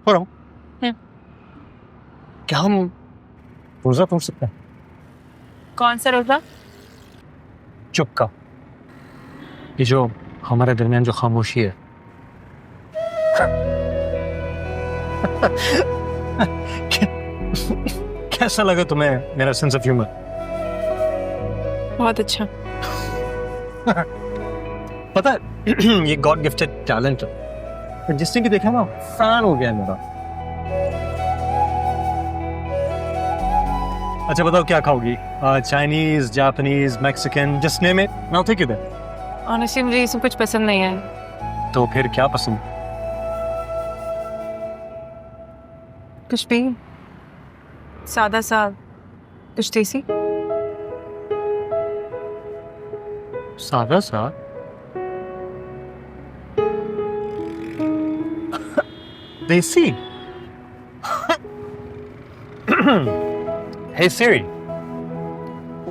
और क्या हम रोजा तोड़ सकते हैं? कौन सा रोजा? चुप का, ये जो हमारे दरमियान जो खामोशी है। कैसा लगा तुम्हें मेरा सेंस ऑफ ह्यूमर? बहुत अच्छा। पता है ये गॉड गिफ्टेड टैलेंट है, जिसने भी देखा ना फैन हो गया है मेरा। अच्छा बताओ क्या खाओगी? Chinese, Japanese, Mexican, just name it, now take it. Honestly मुझे ये सब कुछ पसंद नहीं है। तो फिर क्या पसंद? कुछ भी सादा सा, कुछ देसी। सादा सा? देसी? Hey Siri.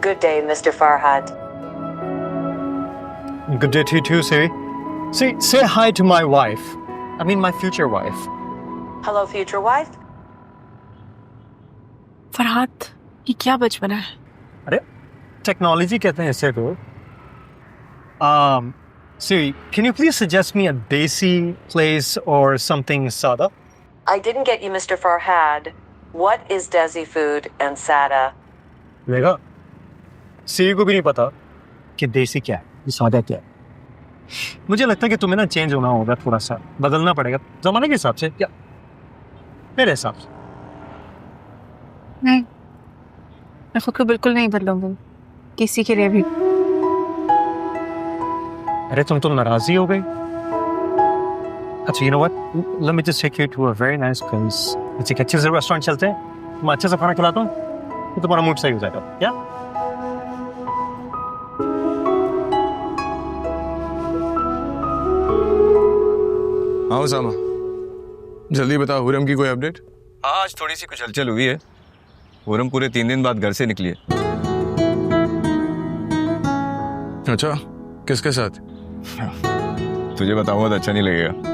Good day, Mr. Farhad. Good day to you too, Siri. Say hi to my wife. I mean my future wife. Hello, future wife. Farhad, ये क्या बचपना है? अरे टेक्नोलॉजी कहते हैं इसे तो। Siri, can you please suggest me a desi place or something sada? I didn't get you, Mr. Farhad. What is Desi food and Sada? देखा, Siri को भी नहीं पता कि देसी क्या है, ये सादा क्या है। मुझे लगता है कि तुम्हें ना चेंज होना होगा, थोड़ा सा बदलना पड़ेगा जमाने के हिसाब से, क्या मेरे हिसाब से। नहीं, मैं खुद को बिल्कुल नहीं बदलूंगी किसी के लिए भी। अरे तुम तो नाराजी हो गई। अच्छा, you know what? Let me just take you to a very nice place. एक अच्छे से रेस्टोरेंट चलते हैं, मैं अच्छे से खाना खिलाता हूँ, तो तुम्हारा मूड सही हो जाएगा। क्या? हाँ उसामा, जल्दी बता, हुरम की कोई अपडेट? हाँ, आज थोड़ी सी कुछ हलचल हुई है। हुरम पूरे 3 दिन बाद घर से निकली है। अच्छा, किसके साथ? तुझे बताऊंगा तो अच्छा नहीं लगेगा।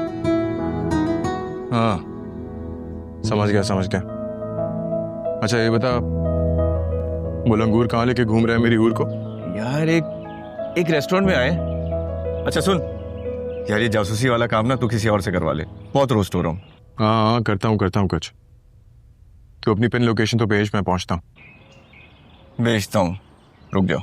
हाँ, समझ गया। अच्छा ये बता, वो लंगूर कहाँ लेके घूम रहा है मेरी हूर को? यार एक रेस्टोरेंट में आए। अच्छा सुन यार, ये जासूसी वाला काम ना तू किसी और से करवा ले, बहुत रोस्ट हो रहा हूँ। हाँ, करता हूँ कुछ। तू अपनी पिन लोकेशन तो भेज, मैं पहुँचता हूँ। भेजता हूँ, रुक जाओ।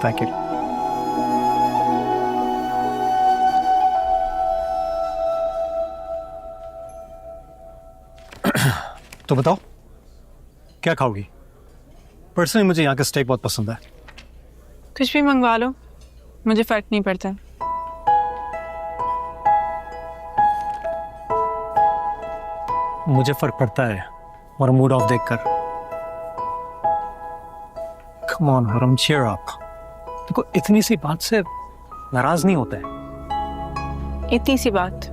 Thank you. तो बताओ क्या खाओगी? पर्सनली मुझे यहाँ का स्टेक बहुत पसंद है। कुछ भी मंगवा लो, मुझे फर्क नहीं पड़ता। मुझे फर्क पड़ता है और मूड ऑफ देखकर। Come on, हरम, cheer up. देखो, इतनी सी बात से नाराज नहीं होता है। इतनी सी बात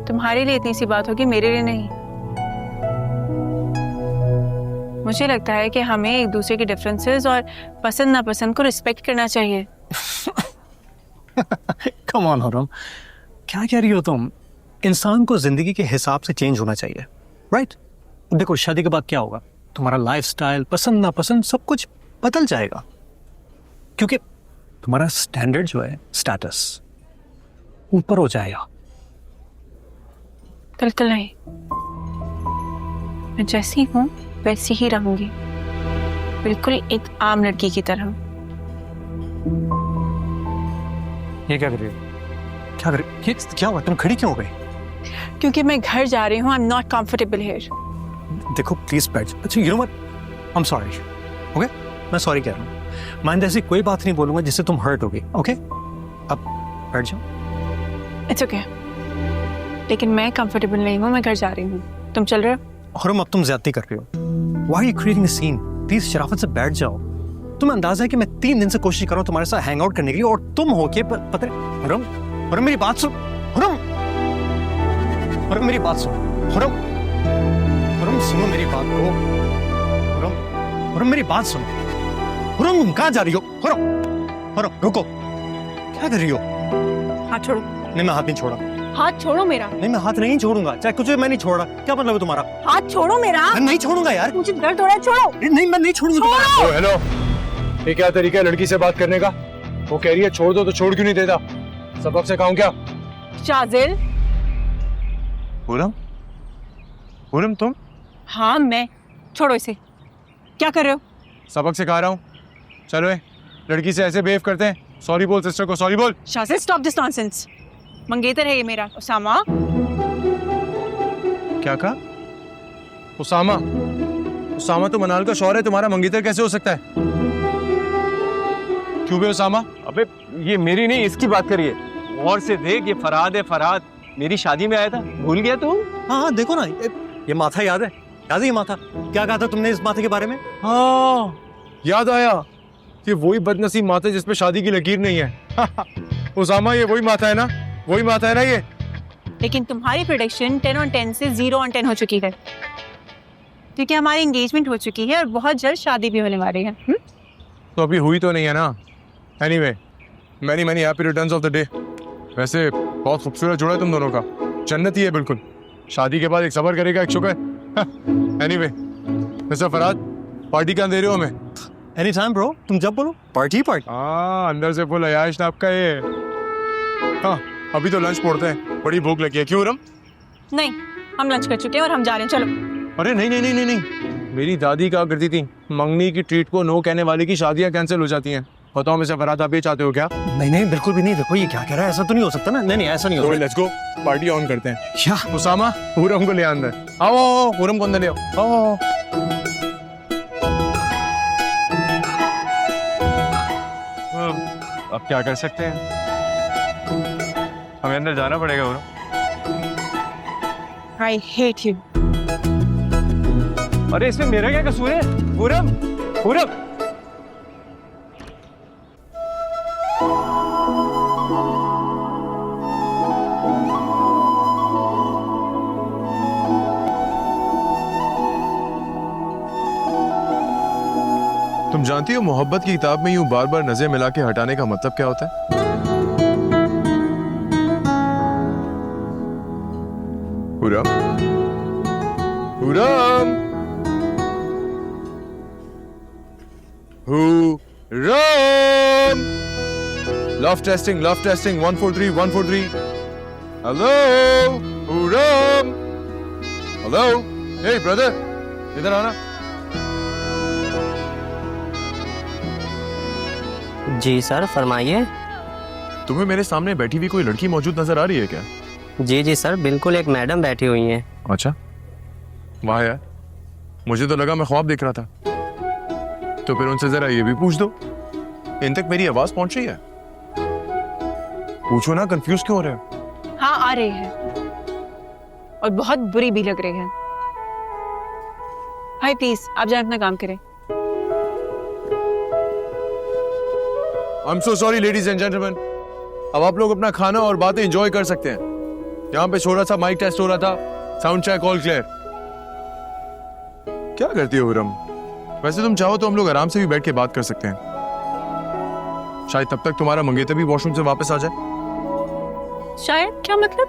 तुम्हारे लिए इतनी सी बात होगी, मेरे लिए नहीं। मुझे लगता है कि हमें एक दूसरे के डिफरेंसेस और पसंद नापसंद को रिस्पेक्ट करना चाहिए। Come on, हरम, क्या कह रही हो तुम? इंसान को जिंदगी के हिसाब से चेंज होना चाहिए, राइट? देखो, शादी के बाद क्या होगा? तुम्हारा लाइफस्टाइल, पसंद नापसंद, सब कुछ बदल जाएगा, क्योंकि तुम्हारा स्टैंडर्ड जो है, स्टेटस ऊपर हो जाएगा। बिल्कुल नहीं, मैं जैसी हूँ वैसी ही रहूंगी, बिल्कुल एक आम लड़की की तरह। ये क्या कर रही हो? क्या कर रही हो? ये क्या हुआ? तुम खड़ी क्यों हो गई? क्योंकि मैं घर जा रही हूँ। I am not comfortable here. देखो प्लीज बैठ। अच्छा, you know what, I am sorry. Okay, मैं सॉरी कह रहा हूँ। मैं ऐसी कोई बात नहीं बोलूंगा जिससे तुम हर्ट होगी। ओके, अब बैठ जाओ। इट्स ओके, लेकिन मैं कंफर्टेबल नहीं हूँ, मैं घर जा रही हूँ। तुम चल रहे हो? और अब तुम ज्यादती कर रही हो। Why are you creating a scene? Please शराफत से बैठ जाओ। तुम्हें अंदाजा है कि मैं 3 दिन से कोशिश कर रहा हूँ तुम्हारे साथ हैंग आउट करने के लिए, और तुम हो के पता है। हुरम, मेरी बात सुन। हुरम, मेरी बात सुन। हुरम, खुरम सुनो मेरी बात को। खुरम, खुरम मेरी बात सुनो। खुरम तुम कहाँ जा रही हो? खुरम, खुरम रुको, क्या कर रही हो? हाथ छोड़ो। नहीं मैं हाथ नहीं छोड़ा। हाथ छोड़ो मेरा। नहीं मैं हाथ नहीं छोड़ूंगा, चाहे कुछ हो, मैं नहीं छोड़ा। क्या मतलब है तुम्हारा? हाथ छोड़ो मेरा। मैं नहीं छोड़ूंगा यार। मुझे दर्द हो रहा है, छोड़ो। नहीं मैं नहीं छोड़ूंगा तुम्हारा। ओ हेलो, ये क्या तरीका है लड़की से बात करने का? वो कह रही है छोड़ दो तो छोड़ क्यों नहीं देता? सबक से कहूं क्या? शाजिल। पूरम, पूरम तुम? हाँ मैं। छोड़ो इसे। क्या कर रहे हो? सबक से कह रहा हूँ। चलो ए, लड़की से ऐसे बिहेव करते हैं? सॉरी बोल सिस्टर को, सॉरी बोल। Shajil stop this nonsense. मंगेतर है ये मेरा, उसामा। क्या कहा? उसामा? उसामा तो मनाल का शौहर है, तुम्हारा मंगेतर कैसे हो सकता है? क्यों बे उसामा? अबे ये मेरी नहीं, इसकी बात करिए। और से देख, ये फरहाद है, फरहाद मेरी शादी में आया था, भूल गया तू? हाँ हाँ देखो ना, ये माथा याद है? याद है ये माथा? क्या कहा था तुमने इस माथे के बारे में? हाँ याद आया, ये वही बदनसीब माथा है जिसपे शादी की लकीर नहीं है। उसामा ये वही माथा है ना? वही माथा है ना ये? लेकिन तुम्हारी प्रोडिक्शन 10 on 10 से 0 on 10 हो चुकी है, क्योंकि हमारी एंगेजमेंट हो चुकी है और बहुत जल्द शादी भी होने वाली है। तो अभी हुई तो नहीं है ना? Anyway, many many happy returns of the day. वैसे बहुत खूबसूरत जोड़ा है तुम दोनों का, जन्नत ही है बिल्कुल। शादी के बाद एक सबर करेगा, एक शुक्र। एनीवे मिस्टर फरहाद, पार्टी कहाँ दे रहे हो हमें? एनी टाइम ब्रो, तुम जब बोलो। Party party. हाँ अंदर से फुल अयाश आपका ये। हाँ अभी तो लंच पड़ते हैं, बड़ी भूख लगी है। क्यों रम? नहीं, हम लंच कर चुके हैं और हम जा रहे हैं, चलो। अरे नहीं नहीं नहीं नहीं नहीं, मेरी दादी कहा करती थी मंगनी की ट्रीट को नो कहने वाले की शादियां कैंसिल हो जाती हैं। बताओ मिस्टर फरहाद, आप ये चाहते हो क्या? नहीं नहीं बिल्कुल भी नहीं। देखो ये क्या कह रहा है, ऐसा तो नहीं हो सकता ना। नहीं नहीं ऐसा नहीं हो सकता। लेट्स गो, पार्टी ऑन करते हैं। क्या? उसामा पूरम को ले अंदर आओ, आओ पूरम को अंदर ले आओ, आओ। अब क्या कर सकते हैं, हमें अंदर जाना पड़ेगा। और I hate you. अरे इसमें मेरा क्या कसूर है? पूरम, पूरम। तुम जानती हो मोहब्बत की किताब में यूं बार बार नजर मिला के हटाने का मतलब क्या होता है? पूरम, पूरम, पूरम। Love testing 143 143। हेलो पूरम, हेलो। हे ब्रदर, इधर आना। जी सर फरमाइए। तुम्हें मेरे सामने बैठी हुई कोई लड़की मौजूद नजर आ रही है क्या? जी जी सर, बिल्कुल एक मैडम बैठी हुई हैं। अच्छा, वाह यार, मुझे तो लगा मैं ख्वाब देख रहा था। तो फिर उनसे जरा ये भी पूछ दो, इन तक मेरी आवाज पहुंच रही है? पूछो ना, कंफ्यूज क्यों हो रहे हो? हाँ आ रहे हैं, और बहुत बुरी भी लग रही है। भाई प्लीज आप जाए अपना काम करें। I am so sorry ladies and gentleman, अब आप लोग अपना खाना और बातें एंजॉय कर सकते हैं। यहाँ पे छोटा सा माइक टेस्ट हो रहा था, साउंड चेक ऑल क्लियर। क्या करती हो विरम? वैसे तुम चाहो तो हम लोग आराम से भी बैठ के बात कर सकते हैं। शायद तब तक तुम्हारा मंगेतर भी वॉशरूम से वापस आ जाए। शायद? क्या मतलब?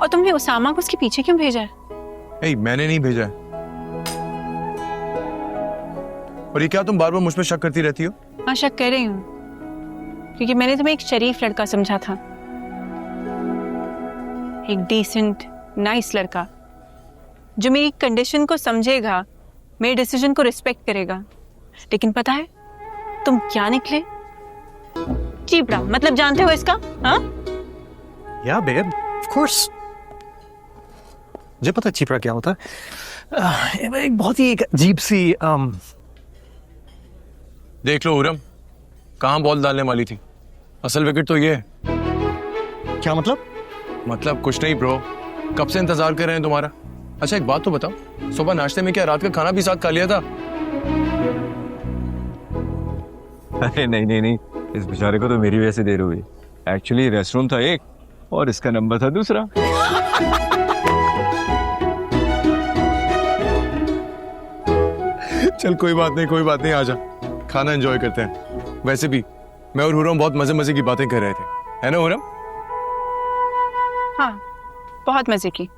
और तुमने उसामा को उसके पीछे क्यों भेजा है? ए, मैंने नहीं भेजा है। और ये क्या तुम बार बार मुझ पर शक करती रहती हो? हाँ शक कर रही हूँ, क्योंकि मैंने तुम्हें एक शरीफ लड़का समझा था, एक डिसेंट नाइस लड़का जो मेरी कंडीशन को समझेगा, मेरे डिसीजन को रिस्पेक्ट करेगा। लेकिन पता है तुम क्या निकले? चीपड़ा। मतलब जानते हो इसका? हाँ या बेब, ऑफ कोर्स मुझे पता है चीपड़ा क्या होता है। एक बहुत ही एक अजीब सी देख लो उरम, कहाँ बॉल डालने वाली थी। असल विकेट तो ये है। क्या मतलब? मतलब कुछ नहीं ब्रो, कब से इंतजार कर रहे हैं तुम्हारा। अच्छा एक बात तो बताओ, सुबह नाश्ते में क्या रात का खाना भी साथ खा लिया था? अरे नहीं नहीं नहीं, इस बेचारे को तो मेरी वजह से देर हुई। एक्चुअली रेस्टोरेंट था एक और इसका नंबर था दूसरा। चल कोई बात नहीं, आजा खाना एंजॉय करते हैं। वैसे भी मैं और हुरम बहुत मजे मजे की बातें कर रहे थे, है ना हुरम? हाँ, बहुत मजे की।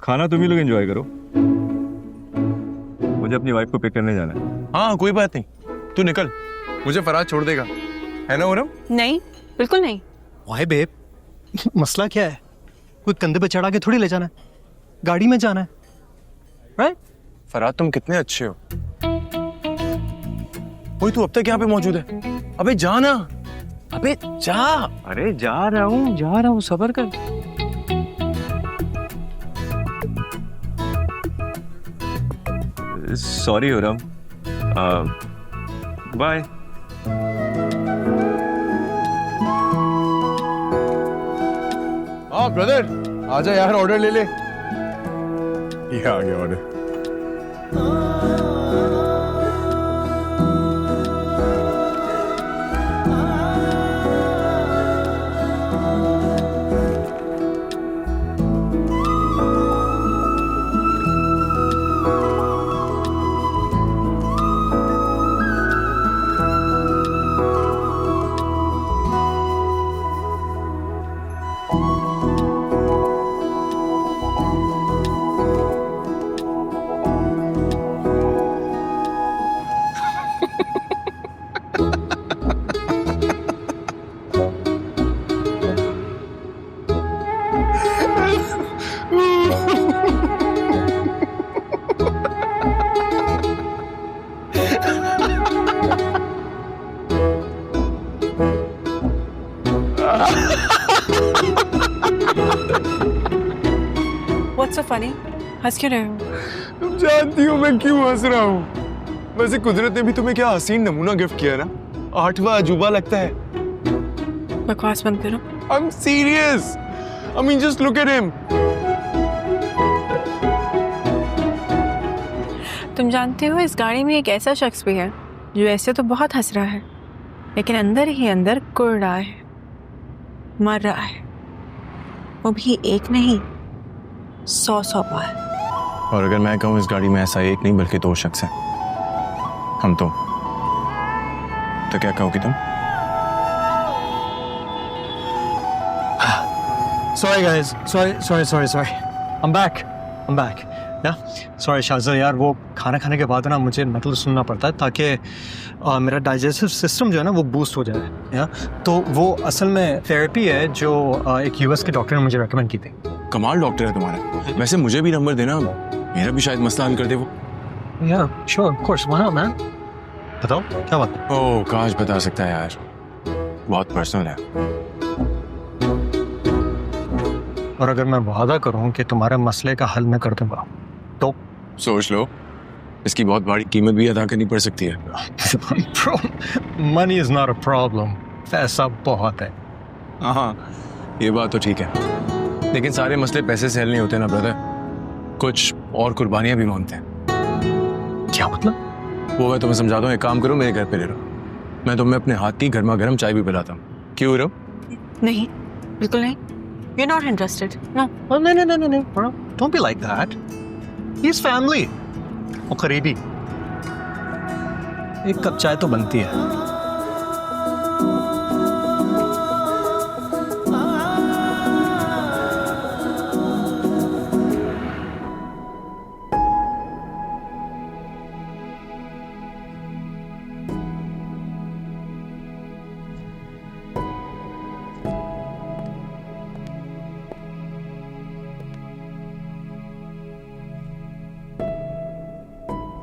खाना तुम ही लोग एंजॉय करो, मुझे अपनी वाइफ को पिक करने जाना है। हाँ कोई बात नहीं, तू निकल, मुझे फराज छोड़ देगा, है ना हुरम? नहीं, बिल्कुल नहीं। वाई बेब, मसला क्या है? कोई कंधे पे चढ़ा के थोड़ी ले जाना है, गाड़ी में जाना है, राइट? फराज तुम कितने अच्छे हो। ओए तू अब तक यहाँ पे मौजूद है? अबे जा ना, अबे जा। अरे जा रहा हूँ, सब्र कर। सॉरी हुरम, बाय। हाँ ब्रदर आजा यार, ऑर्डर ले ले। ये आ गया ऑर्डर। What's so funny? हंस क्यों रहे हो? तुम जानती हो मैं क्यों हंस रहा हूँ? वैसे कुदरत ने भी तुम्हें क्या हसीन नमूना गिफ्ट किया ना, 8वां अजूबा लगता है। बकवास बंद करो। I'm serious. I mean just look at him. तुम जानते हो इस गाड़ी में एक ऐसा शख्स भी है जो ऐसे तो बहुत हंस रहा है, लेकिन अंदर ही अंदर कुड़ रहा है, मर रहा है, वो भी एक नहीं 100 बार। और अगर मैं कहूँ इस गाड़ी में ऐसा एक नहीं बल्कि 2 शख्स हैं, हम तो क्या कहोगी तुम? Sorry guys, sorry. I'm back. Yeah, sorry शाहज़ा यार, वो खाना खाने के बाद ना मुझे मतलब सुनना पड़ता है ताकि मेरा डाइजेस्टिव सिस्टम जो है ना वो बूस्ट हो जाए। या तो वो असल में थेरेपी है जो एक यूएस के डॉक्टर ने मुझे रेकमेंड की थी। कमाल डॉक्टर है तुम्हारा। वैसे मुझे भी नंबर देना, मेरा भी शायद मसला हल कर दे वो। या sure, of course, why not man. बताओ क्या बात है? ओह काश बता सकता है यार, बहुत पर्सनल है। और अगर मैं वादा करूं कि तुम्हारे मसले का हल मैं कर दूंगा तो? सोच लो, इसकी बहुत बड़ी कीमत भी अदा करनी पड़ सकती है। Money is not a problem, पैसा बहुत है। हाँ ये बात तो ठीक है, लेकिन सारे मसले पैसे से हल नहीं होते ना ब्रदर, कुछ और कुर्बानियां भी मांगते हैं। क्या मतलब? वो मैं तुम्हें समझाता हूँ, एक काम करो मेरे घर पे रहो, मैं तुम्हें अपने हाथ की गर्मा गर्म चाय भी पिलाता हूँ। क्यों रहो? नहीं, बिल्कुल नहीं। You're not interested. No. Oh, no. Don't be like that. He's family. वो करीबी। एक कप चाय तो बनती है।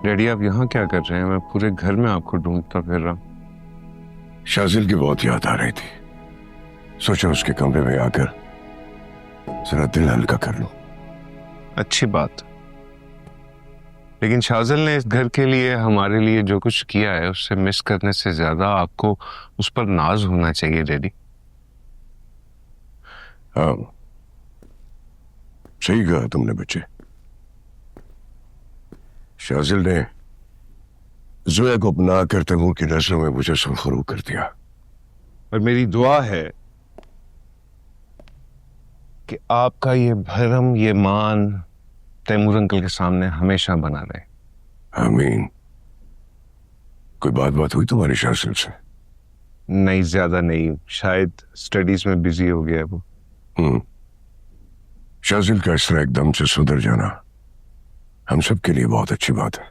डैडी आप यहाँ क्या कर रहे हैं? मैं पूरे घर में आपको ढूंढता फिर रहा हूँ। शाजिल की बहुत याद आ रही थी, सोचा उसके कमरे में आकर जरा दिल हल्का कर लूं। अच्छी बात, लेकिन शाजिल ने इस घर के लिए हमारे लिए जो कुछ किया है उससे मिस करने से ज्यादा आपको उस पर नाज होना चाहिए डैडी। हाँ सही कहा तुमने बच्चे। शाजिल ने जोया को अपना कर तैमूर की नजरों में मुझे सुरखरू कर दिया। और मेरी दुआ है कि आपका ये भरम, ये मान तैमूर अंकल के सामने हमेशा बना रहे। आमीन। कोई बात हुई तुम्हारी शासिल से? नहीं, ज्यादा नहीं, शायद स्टडीज में बिजी हो गया है वो। शाजिल का इस तरह एकदम से सुधर जाना हम सब के लिए बहुत अच्छी बात है।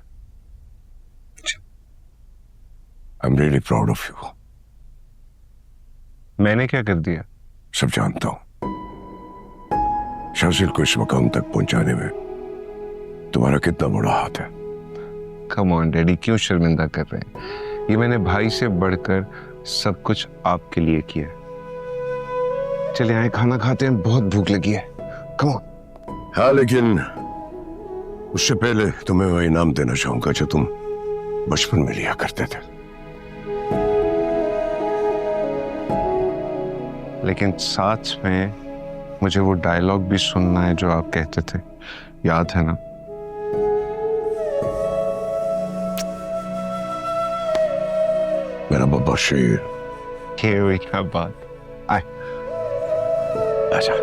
I am really proud of you. मैंने क्या कर दिया? सब जानता हूं। शाजिल को इस मकाम तक पहुंचाने में तुम्हारा कितना बड़ा हाथ है। कम ऑन डैडी, क्यों शर्मिंदा कर रहे हैं? ये मैंने भाई से बढ़कर सब कुछ आपके लिए किया। चले आए, खाना खाते हैं, बहुत भूख लगी है। Come on. हाँ, लेकिन उससे पहले तुम्हें वह इनाम देना चाहूंगा जो तुम बचपन में लिया करते थे। लेकिन साथ में मुझे वो डायलॉग भी सुनना है जो आप कहते थे, याद है ना? मेरा बब्बा शेर। ये हुई क्या बात? आए, आजा।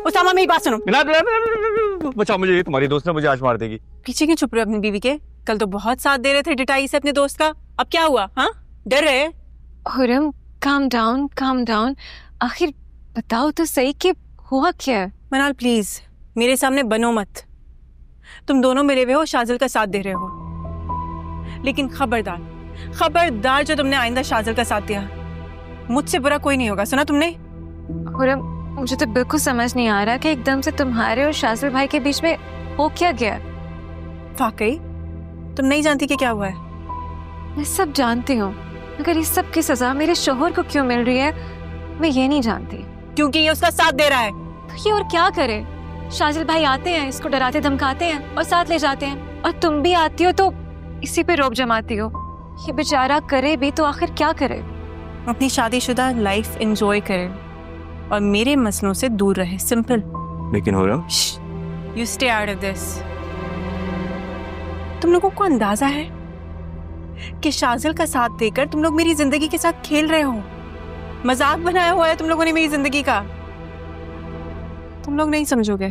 उसामा, मेरी बात सुनो। बचाओ मुझे, तुम्हारी दोस्त ने मुझे आज मार देगी। पीछे क्यों छुप रहे हो अपनी बीवी के? कल तो बहुत साथ दे रहे थे डिटाई से अपने दोस्त का, अब क्या हुआ? हाँ, डर रहे? हुरम, काम डाउन। आखिर बताओ तो सही कि हुआ क्या है? मनाल प्लीज मेरे सामने बनो मत। तुम दोनों मिले हुए हो, शाजिल का साथ दे रहे हो, लेकिन खबरदार जो तुमने आइंदा शाजिल का साथ दिया, मुझसे बुरा कोई नहीं होगा, सुना तुमने? हुरम, मुझे तो बिल्कुल समझ नहीं आ रहा कि एकदम से तुम्हारे और शाजिल भाई के बीच में हो क्या गया। वाकई तुम नहीं जानती कि क्या हुआ है? मैं सब जानती हूँ, मगर इस सब की सजा मेरे शोहर को क्यों मिल रही है मैं ये नहीं जानती। क्योंकि ये उसका साथ दे रहा है। तो ये और क्या करे? शाजिल भाई आते हैं, इसको डराते धमकाते हैं और साथ ले जाते हैं, और तुम भी आती हो तो इसी पे रोब जमाती हो। ये बेचारा करे भी तो आखिर क्या करे? अपनी शादीशुदा लाइफ एंजॉय करे और मेरे मसलों से दूर रहे, सिंपल। लेकिन हो रहा, you stay out of this. तुम लोगों को अंदाजा है कि शाजिल का साथ देकर तुम लोग मेरी जिंदगी के साथ खेल रहे हो? मजाक बनाया हुआ है तुम लोगों ने मेरी जिंदगी का। तुम लोग नहीं समझोगे।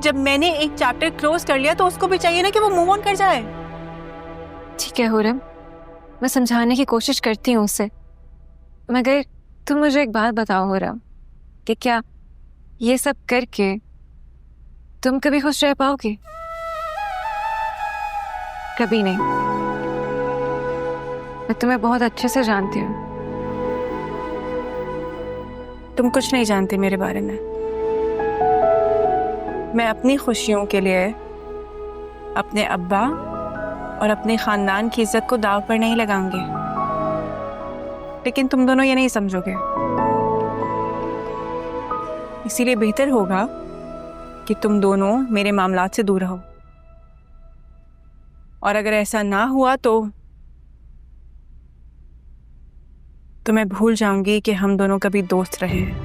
जब मैंने एक चैप्टर क्लोज कर लिया तो उसको भी चाहिए ना कि वो मूव ऑन कर जाए। ठीक है हुरम, मैं समझाने की कोशिश करती हूँ उससे, मगर तुम मुझे एक बात बताओ हुरम, कि क्या ये सब करके तुम कभी खुश रह पाओगे? कभी नहीं। मैं तुम्हें बहुत अच्छे से जानती हूँ। तुम कुछ नहीं जानते मेरे बारे में। मैं अपनी खुशियों के लिए अपने अब्बा और अपने खानदान की इज्जत को दांव पर नहीं लगाऊंगी, लेकिन तुम दोनों ये नहीं समझोगे। इसीलिए बेहतर होगा कि तुम दोनों मेरे मामलात से दूर रहो, और अगर ऐसा ना हुआ तो मैं भूल जाऊंगी कि हम दोनों कभी दोस्त रहे हैं।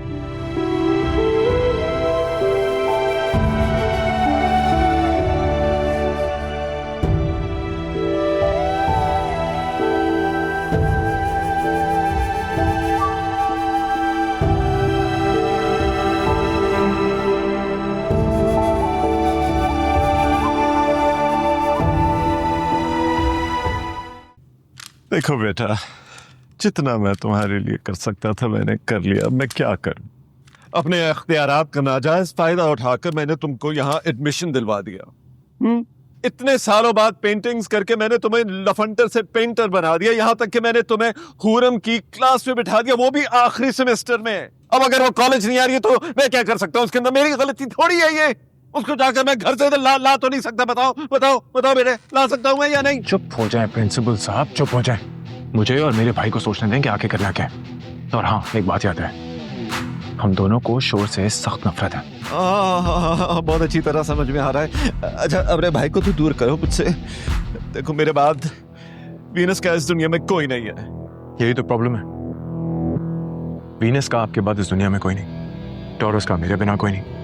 देखो बेटा, जितना मैं तुम्हारे लिए कर सकता था मैंने कर लिया। मैं क्या करूं? अपने इख्तियारात का नाजायज फायदा उठाकर मैंने तुमको यहाँ एडमिशन दिलवा दिया। इतने सालों बाद पेंटिंग्स करके मैंने तुम्हें लफंटर से पेंटर बना दिया, यहाँ तक कि मैंने तुम्हें हुरम की क्लास में बिठा दिया, वो भी आखिरी सेमेस्टर में। अब अगर वो कॉलेज नहीं आ रही है तो मैं क्या कर सकता हूँ? उसके अंदर मेरी गलती थोड़ी है ये। उसको जाकर मैं घर से ला तो नहीं सकता। बताओ बेटे, ला सकता हूँ मैं या नहीं? चुप हो जाए प्रिंसिपल साहब, चुप हो जाए। मुझे और मेरे भाई को सोचने दें कि आगे करना क्या है। और हाँ, एक बात याद है, हम दोनों को शोर से सख्त नफरत है। बहुत अच्छी तरह समझ में आ रहा है। अच्छा, अपने भाई को तो दूर करो मुझसे। देखो, मेरे बाद वीनस का इस दुनिया में कोई नहीं है। यही तो प्रॉब्लम है। वीनस का आपके बाद इस दुनिया में कोई नहीं, टॉरस का मेरे बिना कोई नहीं,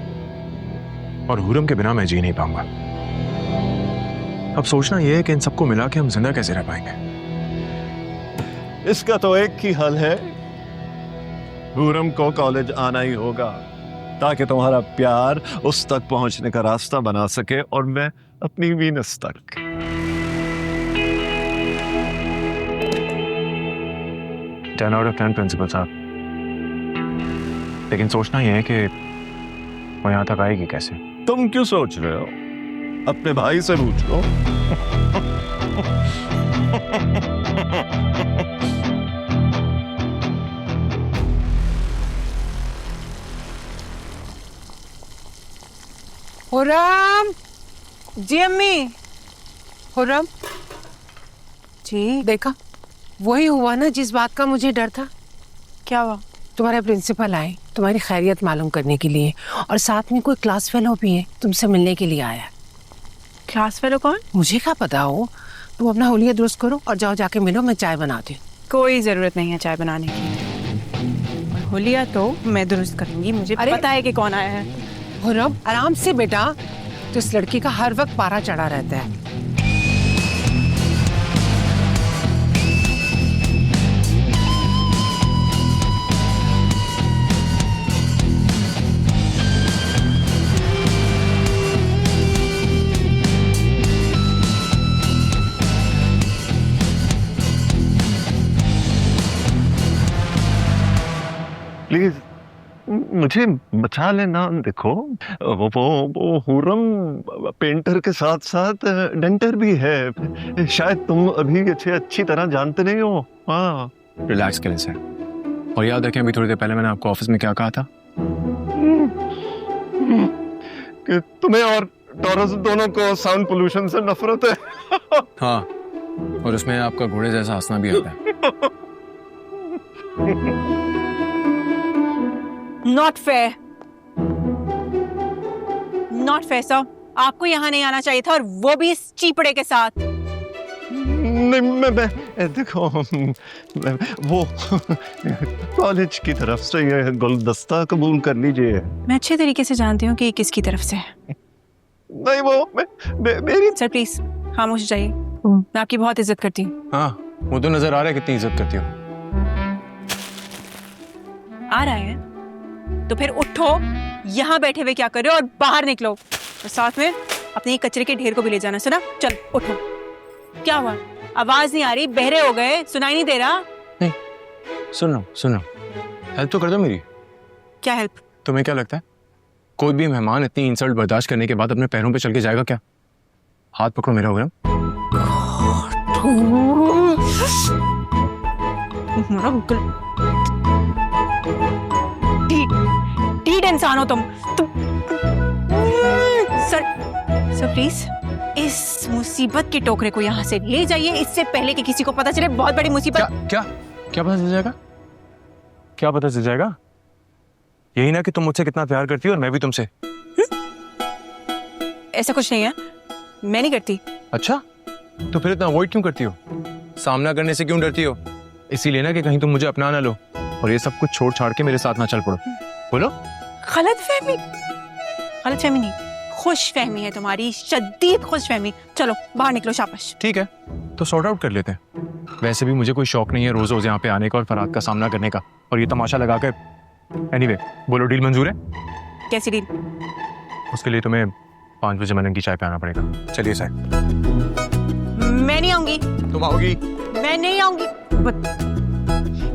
और हुरम के बिना मैं जी नहीं पाऊंगा। अब सोचना यह है कि इन सबको मिला के हम जिंदा कैसे रह पाएंगे। इसका तो एक ही हल है हुरम को कॉलेज आना ही होगा ताकि तुम्हारा प्यार उस तक पहुंचने का रास्ता बना सके और मैं अपनी वीनस तक। 10 out of 10 प्रिंसिपल साहब, लेकिन सोचना यह है कि वो यहाँ तक आएगी कैसे। तुम क्यों सोच रहे हो? अपने भाई से पूछ लो। हुर्रम, जी अम्मी। हुर्रम, जी देखा वही हुआ ना जिस बात का मुझे डर था। क्या हुआ? तुम्हारे प्रिंसिपल आए तुम्हारी खैरियत मालूम करने के लिए, और साथ में कोई क्लास फेलो भी है, तुमसे मिलने के लिए आया। क्लास फेलो कौन? मुझे क्या पता हो। तुम अपना हुलिया दुरुस्त करो और जाओ जाके मिलो, मैं चाय बनाती हूँ। कोई जरूरत नहीं है चाय बनाने की। हुलिया तो मैं दुरुस्त करूंगी, मुझे पता है कि कौन आया है। हुर्रम आराम से बेटा, तो इस लड़की का हर वक्त पारा चढ़ा रहता है। प्लीज मुझे बचा लेना। देखो वो हुरम पेंटर के साथ साथ डेंटर भी है, शायद तुम अभी अच्छी तरह जानते नहीं हो। हाँ, रिलैक्स करें सर, और याद रखें अभी थोड़ी देर पहले मैंने आपको ऑफिस में क्या कहा था कि तुम्हें और टॉरस दोनों को साउंड पोल्यूशन से नफरत है। हाँ, और उसमें आपका घोड़े जैसा हंसना भी आता है। Not fair, not fair sir. आपको यहाँ नहीं आना चाहिए था, और वो भी इस चीपड़े के साथ। नहीं, मैं देखो वो कॉलेज की तरफ से ये गुलदस्ता कबूल कर लीजिए। मैं अच्छे तरीके से जानती हूँ कि ये किसकी तरफ से है। नहीं, वो मेरी। सर प्लीज खामोश जाइए, मैं आपकी बहुत इज्जत करती हूँ। हाँ, वो तो नजर आ रहा है कितनी इज्जत करती हो। आ रहा है तो फिर उठो, यहाँ बैठे हुए क्या कर रहे हो, और बाहर निकलो, और साथ में अपने ये कचरे के ढेर को भी ले जाना। सुना? चल उठो। क्या हुआ? आवाज नहीं आ रही? बहरे हो गए? सुनाई नहीं दे रहा? नहीं, सुनो, हेल्प तो कर दो मेरी। क्या हेल्प? तुम्हें क्या लगता है कोई भी मेहमान इतनी इंसल्ट बर्दाश्त करने के बाद अपने पैरों पे चल के जाएगा क्या? हाथ पकड़ो मेरा हुर्रम। ढीठ इंसान हो तुम। सर प्लीज इस मुसीबत के टोकरे को यहाँ से ले जाइए, इससे पहले कि किसी को पता चले। बहुत बड़ी मुसीबत। क्या पता चल जाएगा? क्या पता चल जाएगा? यही ना कि तुम मुझसे कितना प्यार करती हो और मैं भी तुमसे। ऐसा कुछ नहीं है, मैं नहीं करती। अच्छा, तो फिर इतना अवॉइड क्यों करती हो? सामना करने से क्यों डरती हो? इसीलिए ना कि कहीं तुम मुझे अपना ना लो और ये सब कुछ छोड़ छाड़ के मेरे साथ ना चल पड़ो। बोलो। गलतफहमी नहीं, खुशफहमी है तुम्हारी, शदीद खुशफहमी। चलो बाहर निकलो, शाबाश। ठीक है, तो सॉर्ट आउट कर लेते हैं। वैसे भी मुझे कोई शौक नहीं है रोज रोज यहाँ पे आने का और फराद का सामना करने का, और ये तमाशा लगा कर। एनीवे, बोलो डील मंजूर है? कैसी डील? उसके लिए तुम्हें 5 बजे मनन की चाय पे आना पड़ेगा। चलिए सर। मैं नहीं आऊंगी। तुम आओगी? मैं नहीं आऊंगी।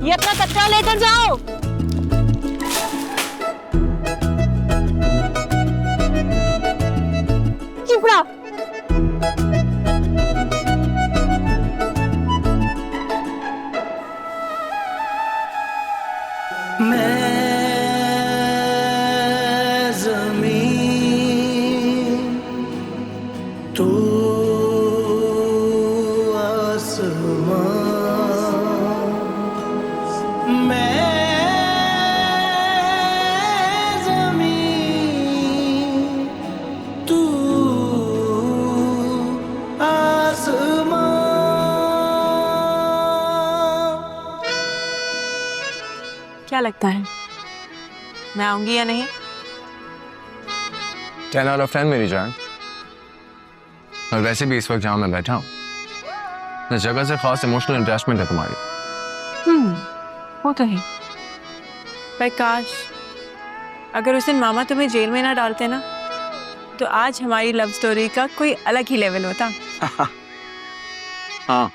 ये अपना कचरा लेकर जाओ। चिपड़ा। क्या लगता है मैं आऊंगी या नहीं? 10 out of 10 मेरी जान। और वैसे भी इस वक्त जहाँ मैं बैठा हूँ इस जगह से खास इमोशनल अटैचमेंट है तुम्हारी। वो तो है। पर काश अगर उस दिन मामा तुम्हें जेल में ना डालते ना, तो आज हमारी लव स्टोरी का कोई अलग ही लेवल होता। हाँ,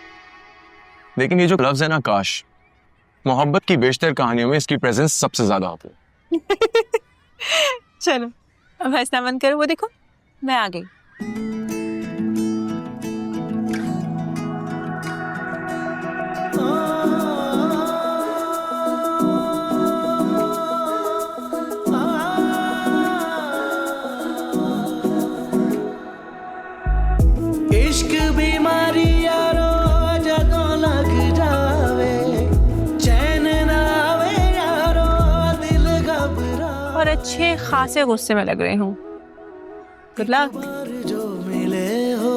लेकिन ये जो लफ्ज है ना काश, मोहब्बत की बेशतर कहानियों में इसकी प्रेजेंस सबसे ज्यादा होती है। चलो अब हंसना बंद करो, वो देखो मैं आ गई। इश्क बीमारी यारो जदों लग जावे, चैन ना आवे यारो, दिल घबरा। और अच्छे खासे गुस्से में लग रही हूँ। Good luck. जो मिले हो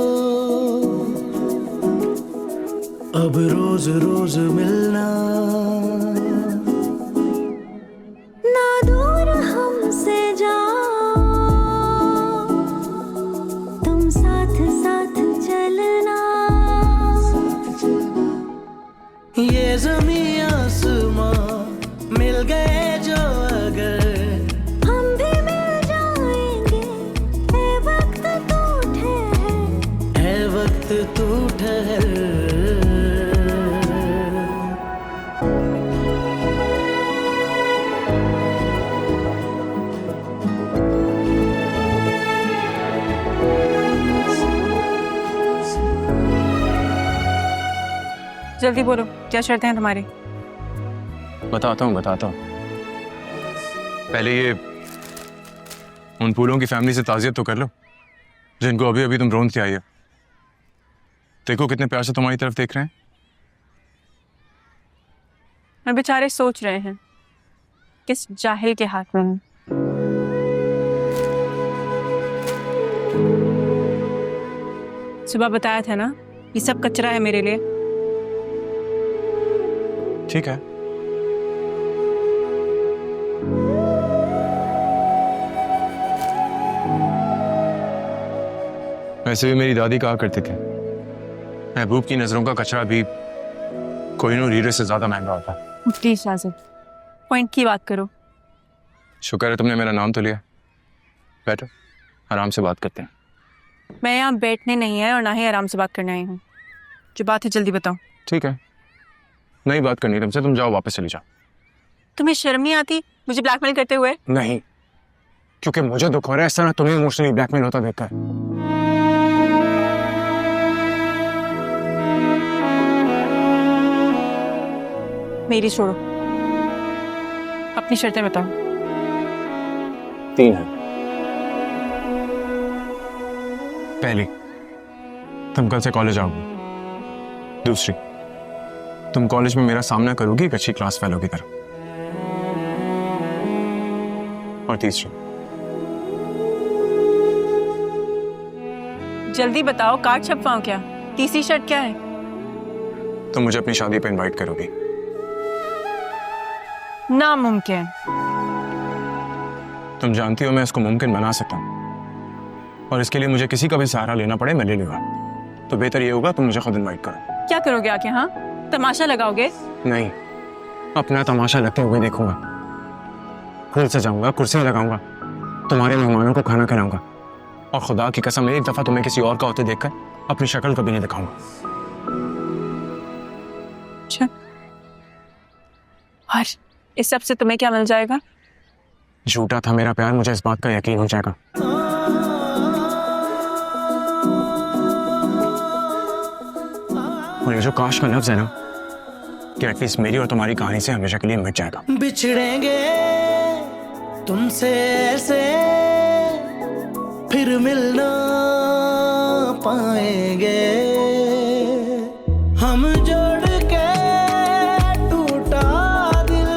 अब रोज रोज मिलना, ना दूर हमसे जाओ, तुम साथ साथ चलना। ये ज़मीं आसमां मिल गए जो अगर, हम भी मिल जाएंगे। है वक्त तू ठहर, है वक्त तू ठहर। जल्दी बोलो, क्या शर्तें हैं तुम्हारी? बताता हूँ। पहले ये उन फूलों की फैमिली से ताज़ियत तो कर लो जिनको अभी अभी तुम रोंद के आई हो। देखो कितने प्यार से तुम्हारी तरफ देख रहे हैं। और बेचारे सोच रहे हैं किस जाहिल के हाथ में हूं। सुबह बताया था ना, ये सब कचरा है मेरे लिए। ठीक है, वैसे भी मेरी दादी कहा करते थे, महबूब की नजरों का कचरा भी कोहिनूर हीरे से ज्यादा महंगा होता है। प्लीज साजिद, पॉइंट की बात करो। शुक्र है तुमने मेरा नाम तो लिया। बैठो, आराम से बात करते हैं। मैं यहाँ बैठने नहीं है और ना ही आराम से बात करने आई हूँ। जो बात है जल्दी बताओ। ठीक है, नहीं बात करनी तुमसे, तुम जाओ, वापस चली जाओ। तुम्हें शर्म नहीं आती मुझे ब्लैकमेल करते हुए? नहीं, क्योंकि मुझे दुख हो रहा है इस तरह तुम्हें इमोशनली ब्लैकमेल होता देखकर। मेरी छोड़ो, अपनी शर्तें बताओ। 3 है। पहली, तुम कल से कॉलेज आओगी। दूसरी, तुम कॉलेज में मेरा सामना करोगी एक अच्छी क्लास फेलो की तरह। और तीसरी, जल्दी बताओ, कार्ड छपवाऊं क्या? तीसरी शर्त क्या है? तुम मुझे अपनी शादी पे इनवाइट करोगी। नामुमकिन। तुम जानती हो मैं इसको मुमकिन बना सकता हूँ, और इसके लिए मुझे किसी का भी सहारा लेना पड़े मैं ले लूंगा। तो बेहतर ये होगा तुम मुझे खुद इनवाइट करो। क्या करोगे आके? हाँ, तमाशा लगाओगे? नहीं, अपना तमाशा लगते हुए देखूंगा। खुद से जाऊंगा, कुर्सियां लगाऊंगा, तुम्हारे मेहमानों को खाना खिलाऊंगा, और खुदा की कसम एक दफा तुम्हें किसी और का होते देखकर अपनी शक्ल कभी नहीं दिखाऊंगा। अच्छा, और इस सब से तुम्हें क्या मिल जाएगा? झूठा था मेरा प्यार, मुझे इस बात का यकीन हो जाएगा। और ये जो काश का लफ्ज है ना, कि एटलीस्ट मेरी और तुम्हारी कहानी से हमेशा के लिए मिट जाएगा। बिछड़ेंगे तुमसे ऐसे, फिर मिल ना पाएंगे। हम जोड़ के टूटा दिल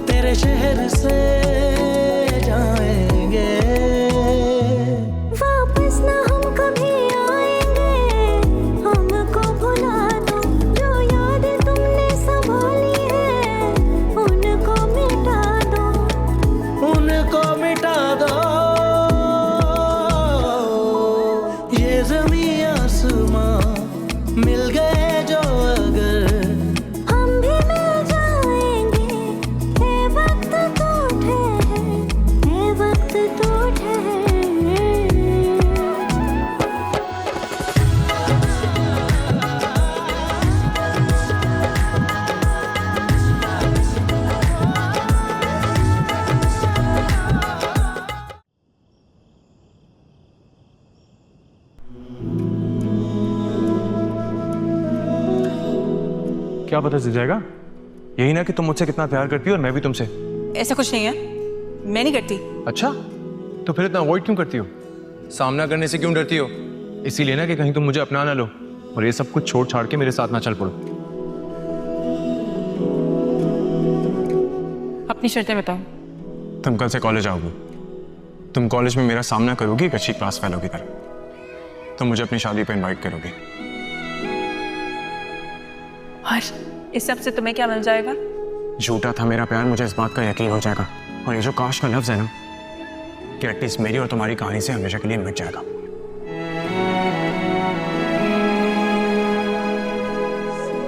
तेरे शहर से जाएंगे। वापस ना हम कभी आएंगे, हमको भुला दो। जो याद तुमने संभाली है उनको मिटा दो, उनको मिटा दो। ये ज़मीं क्या पता चल जाएगा? यही ना कि तुम मुझसे कितना प्यार करती हो और मैं भी तुमसे। ऐसा कुछ नहीं है, मैं नहीं करती। अच्छा, तो फिर इतना अवॉइड क्यों करती हो? सामना करने से क्यों डरती हो? इसीलिए ना कि कहीं तुम मुझे अपना ना लो और ये सब कुछ छोड़ छाड़ के मेरे साथ ना चल पड़ो। अपनी शर्तें बताओ। तुम कल से कॉलेज आओगी, तुम कॉलेज में मेरा सामना करोगी एक अच्छी क्लास फेलो की तरह, तुम मुझे अपनी शादी पे इनवाइट करोगी। और इस सब से तुम्हें क्या मिल जाएगा? झूठा था मेरा प्यार, मुझे इस बात का यकीन हो जाएगा। और ये जो काश का लफ्ज है ना, कि एटलीस्ट मेरी और तुम्हारी कहानी से हमेशा के लिए मिट जाएगा।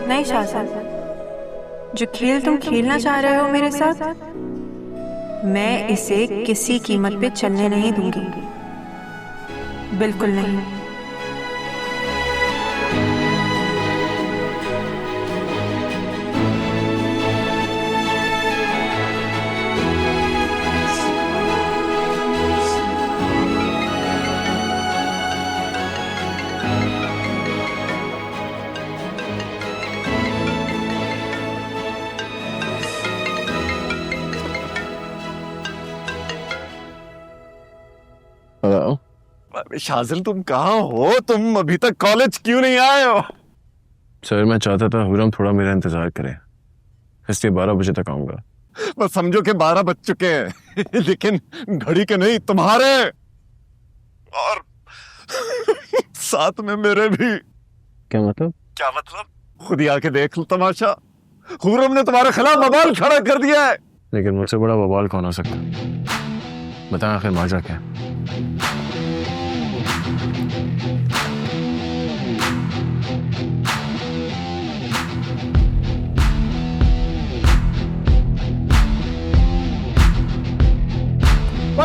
नहीं शाहजाद, जो खेल तुम खेलना चाह रहे हो मेरे साथ, मैं इसे किसी कीमत पे चलने नहीं दूंगी, बिल्कुल नहीं। हेलो शाजिल, तुम कहाँ हो? तुम अभी तक कॉलेज क्यों नहीं आए हो? सर मैं चाहता था हुरम थोड़ा मेरा इंतजार करे, इसलिए 12 बजे तक आऊंगा। बस समझो कि 12 बज चुके हैं लेकिन घड़ी के नहीं, तुम्हारे और साथ में मेरे भी। क्या मतलब? क्या मतलब? खुद ही आके देख लो तमाशा। हुरम ने तुम्हारे खिलाफ बवाल खड़ा कर दिया है। लेकिन मुझसे बड़ा बवाल कौन हो सकता? बताएं आखिर माजरा क्या?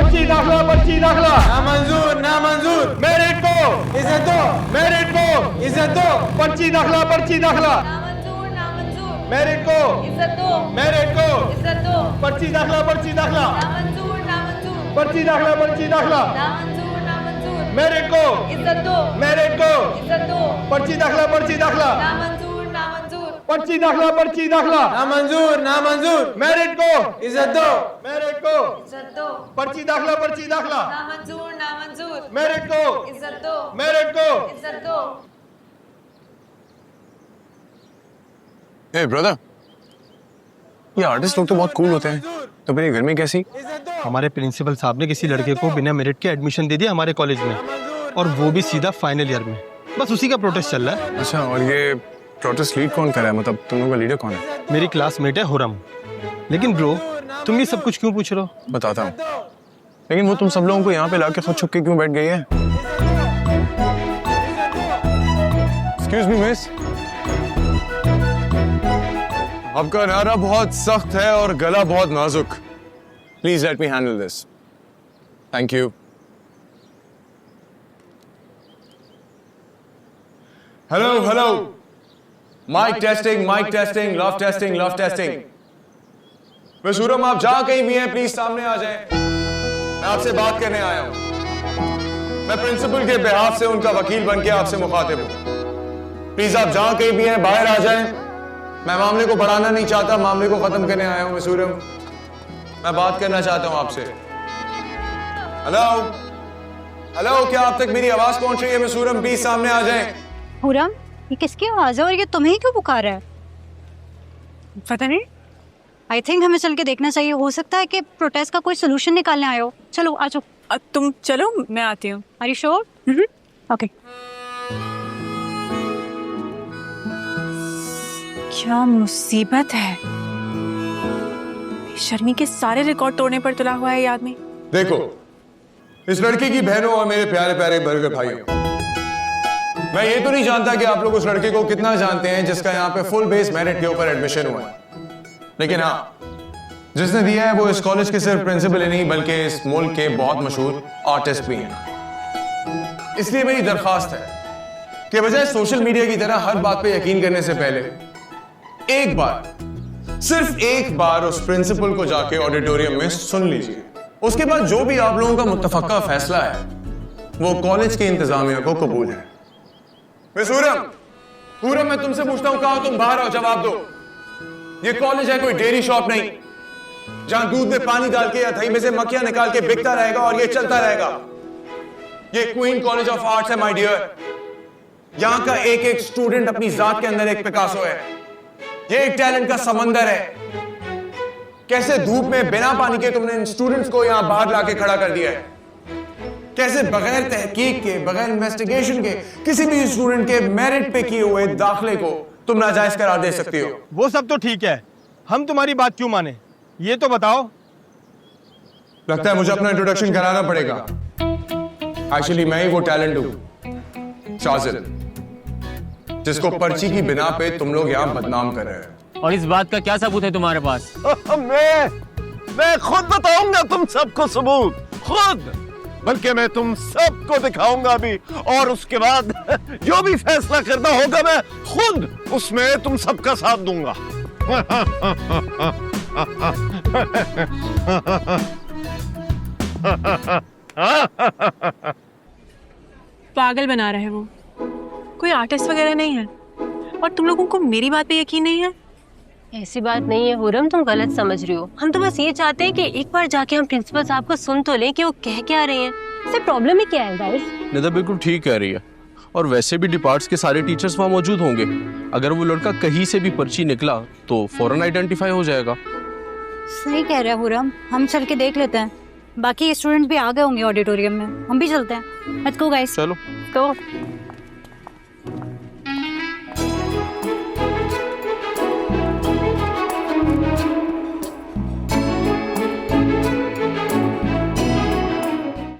पर्ची दाखला नामंजूर मेरिट को इज्जत दो, मेरिट को इज्जत दो। पर्ची दाखला मेरिट को इज्जत दो, मेरिट को इज्जत दो। पर्ची दाखला पर्ची दाखला मेरिट को इज्जत दो, मेरिट को इज्जत दो। पर्ची दाखला पर्ची दाखला नामंजूर मेरिट को इज्जत दो, मेरिट को इज्जत दो। पर्ची दाखला नामंजूर मेरिट को इज्जत दो, मेरिट को इज्जत दो। ए ब्रदर, ये आर्टिस्ट लोग तो बहुत कूल होते हैं, तो फिर ये घर में कैसी? हमारे प्रिंसिपल साहब ने किसी लड़के को बिना मेरिट के एडमिशन दे दिया हमारे कॉलेज में, और वो भी सीधा फाइनल ईयर में। बस उसी का प्रोटेस्ट चल रहा है। अच्छा, और ये प्रोटेस्ट लीड कौन कर रहा है? मतलब तुम लोगों का लीडर कौन है? मेरी क्लासमेट है हुरम। लेकिन ब्रो, तुम ये सब कुछ क्यों पूछ रहे हो? बताता हूँ, लेकिन वो तुम सब लोगों को यहाँ पे लाके खुद छुप के क्यों बैठ गई है? एक्सक्यूज मी मिस, आपका नारा बहुत सख्त है और गला बहुत नाजुक। Please let me handle this. Thank you. Hello hello, mike testing, love testing. Miss हुरम, आप जहां कहीं भी हैं प्लीज सामने आ जाएं। मैं आपसे बात करने आया हूं। मैं प्रिंसिपल के बिहाफ से उनका वकील बनके आपसे मुखातिब हूं। प्लीज आप जहां कहीं भी हैं बाहर आ जाएं। मैं मामले को बढ़ाना नहीं चाहता, मामले को खत्म करने आया हूं। मिस हुरम, मैं बात करना चाहता हूं आपसे। हेलो, क्या आप तक मेरी आवाज पहुंच रही है? मिस हुरम, प्लीज सामने आ जाएं। हुरम, ये किसकी आवाज है और ये तुम्हें क्यों पुकार रहा है? पता नहीं। आई थिंक हमें चल के देखना चाहिए। हो सकता है कि प्रोटेस्ट का कोई सोल्यूशन निकालने आए हो। चलो आ जाओ। तुम चलो, मैं आती हूँ। Are you sure? ओके। क्या मुसीबत है, शर्मी के सारे रिकॉर्ड तोड़ने पर तुला हुआ है ये आदमी। देखो, इस लड़की की बहनों और मेरे प्यारे प्यारे बर्गर भाइयों, मैं ये तो नहीं जानता कि आप लोग उस लड़के को कितना जानते हैं जिसका यहाँ पे फुल बेस मेरिट के ऊपर एडमिशन हुआ है, लेकिन हाँ, जिसने दिया है वो इस कॉलेज के सिर्फ प्रिंसिपल ही नहीं बल्कि इस मुल्क के बहुत मशहूर आर्टिस्ट भी हैं। इसलिए मेरी दरखास्त है कि बजाय सोशल मीडिया की तरह हर बात पे यकीन करने से पहले एक बार, सिर्फ एक बार उस प्रिंसिपल को जाके ऑडिटोरियम में सुन लीजिए। उसके बाद जो भी आप लोगों का मुत्तफक्का फैसला है वो कॉलेज के इंतजामिया को कबूल है। मिस हुरम, मैं तुमसे पूछता हूं, कहा तुम बाहर आओ, जवाब दो। ये कॉलेज है, कोई डेयरी शॉप नहीं जहां दूध में पानी डाल के या दही में से मक्खियां निकाल के बिकता रहेगा और ये चलता रहेगा। ये क्वीन कॉलेज ऑफ आर्ट्स है माय डियर। यहां का एक एक स्टूडेंट अपनी जात के अंदर एक पिकासो है। ये एक टैलेंट का समंदर है। कैसे धूप में बिना पानी के तुमने इन स्टूडेंट्स को यहां बाहर लाके खड़ा कर दिया है। कैसे बगैर तहकीक के, बगैर इन्वेस्टिगेशन के, किसी भी स्टूडेंट के मेरिट पे किए हुए दाखिले को तुम नाजायज करार दे सकती हो। वो सब तो ठीक है, हम तुम्हारी बात क्यों माने ये तो बताओ। लगता है मुझे अपना इंट्रोडक्शन कराना पड़ेगा। एक्चुअली मैं ही वो टैलेंट हूं, शाजिल, जिसको पर्ची की बिना पे तुम लोग यहां बदनाम कर रहे हैं। और इस बात का क्या सबूत है तुम्हारे पास? मैं खुद बताऊंगा तुम सबको सबूत, खुद। बल्कि मैं तुम सबको दिखाऊंगा अभी, और उसके बाद जो भी फैसला करना होगा मैं खुद उसमें तुम सबका साथ दूंगा। पागल बना रहे वो, कोई आर्टिस्ट वगैरह नहीं है। और तुम लोगों को मेरी बात पे यकीन नहीं है? ऐसी बात नहीं है हुरम, तुम गलत समझ रही हो। हम तो बस ये चाहते हैं कि एक बार जाके हम प्रिंसिपल साहब को सुन तो लें कि वो कह क्या रहे हैं। इससे प्रॉब्लम ही क्या है गाइस? निदा बिल्कुल ठीक कह रही है, और वैसे भी डिपार्ट्स के सारे टीचर्स वहाँ मौजूद होंगे। अगर वो लड़का कहीं से भी पर्ची निकला तो फौरन आइडेंटिफाई हो जाएगा। सही कह रहे हैं हुरम, हम चल के देख लेते हैं। बाकी स्टूडेंट्स भी आ गए होंगे ऑडिटोरियम में, हम भी चलते हैं। Let's go guys. चलो। तो